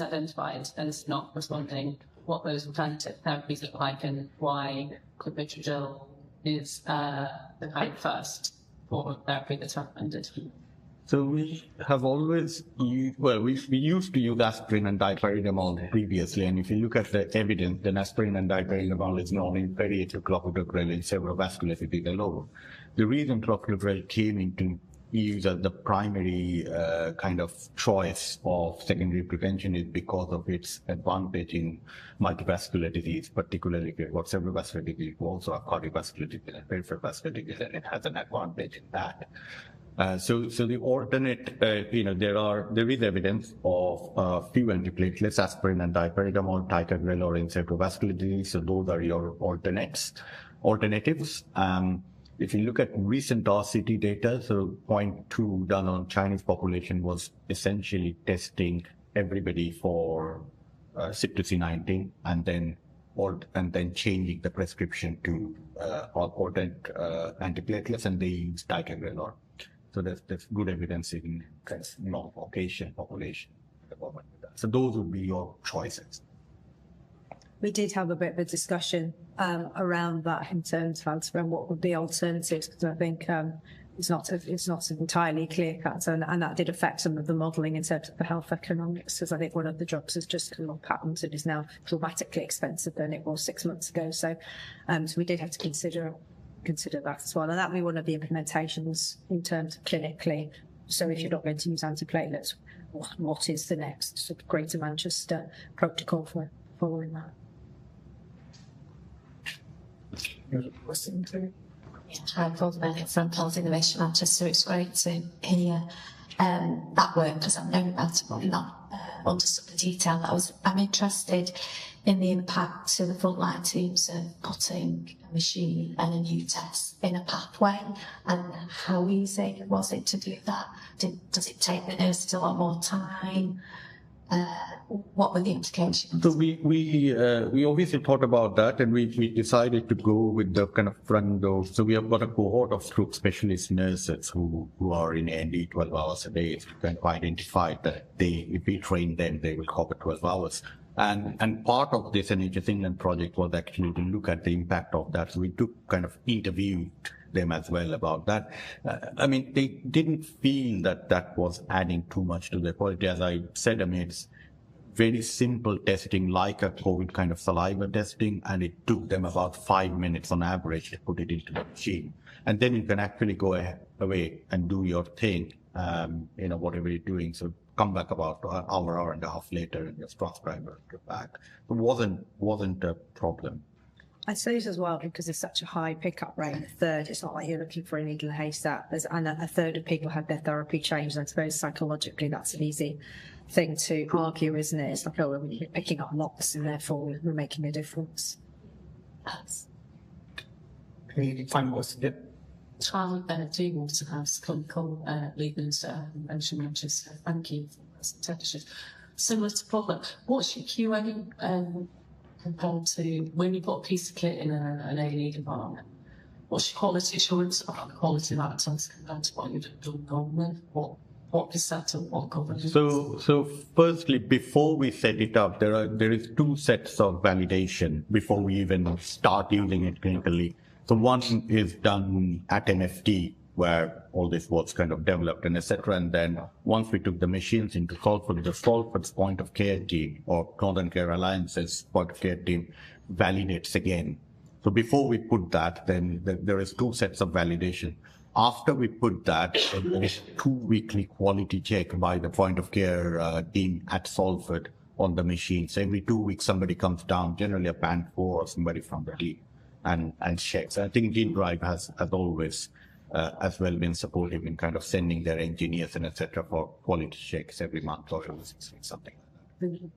identified as not responding, what those alternative therapies look like, and why clopidogrel is the kind of first form of therapy that's recommended. So we have always used, we used to use aspirin and dipyridamole previously, and if you look at the evidence, then aspirin and dipyridamole is not inferior to clopidogrel in several vascular disease alone. The reason clopidogrel came into use as the primary kind of choice of secondary prevention is because of its advantage in multivascular disease, particularly what several vascular disease, also a cardiovascular disease and peripheral vascular disease, and it has an advantage in that. So the alternate, there is evidence of few antiplatelets, aspirin and dipyridamole, ticagrelor, or in cerebrovascular disease. So those are your alternatives. If you look at recent RCT data, so 0.2 done on Chinese population was essentially testing everybody for CYP2C19 and then changing the prescription to alternate antiplatelets, and they use ticagrelor. So there's good evidence in non-Caucasian population at the moment. So those would be your choices. We did have a bit of a discussion around that in terms of what would be alternatives, because I think it's not entirely clear cut, and that did affect some of the modelling in terms of the health economics, because I think one of the drugs has just come on patent and is now dramatically expensive than it was 6 months ago. So we did have to consider that as well, and that would be one of the implementations in terms of clinically. So if you're not going to use antiplatelets, what is the next sort of Greater Manchester protocol for following that? I'm from Health Innovation Manchester. It's great to hear that work, because I've known about it, but not understood the detail. I'm interested in the impact to the frontline teams of putting a machine and a new test in a pathway, and how easy was it to do that? Does it take the nurses a lot more time? What were the implications? So we obviously thought about that, and we decided to go with the kind of front door. So we have got a cohort of stroke specialist nurses who are in A&E 12 hours a day. So we can identify that if we train them, they will cover 12 hours. And part of this NHS England project was actually to look at the impact of that. So we interviewed them as well about that. They didn't feel that was adding too much to their quality. As I said, it's very simple testing, like a COVID kind of saliva testing, and it took them about 5 minutes on average to put it into the machine. And then you can actually go away and do your thing, whatever you're doing. So come back about an hour and a half later, and your transcriber is back. It wasn't a problem. I suppose as well, because there's such a high pickup rate, a third, it's not like you're looking for a needle in a haystack, and a third of people had their therapy changed. I suppose psychologically that's an easy thing to argue, isn't it? It's like, oh, we're picking up lots and therefore we're making a difference. Any final question? Trial do want to have clinical leaders mention Manchester. Thank you for the presentation. Similar to problem, what's your QA compared to when you put a piece of kit in an A&E department? What's your quality assurance about the quality of that test compared to what you've done normally? What percent of what governance? So firstly, before we set it up, there is two sets of validation before we even start using it clinically. So one is done at MFT, where all this was kind of developed and etc. And then once we took the machines into Salford, the Salford's point of care team, or Northern Care Alliance's point of care team, validates again. So before we put that, then there is two sets of validation. After we put that, there is 2 weekly quality check by the point of care team at Salford on the machine. So every 2 weeks, somebody comes down, generally a band 4 or somebody from the team, and checks. I think Gene Drive has always as well been supportive in kind of sending their engineers and etc. for quality checks every month or every 6 weeks, something like that.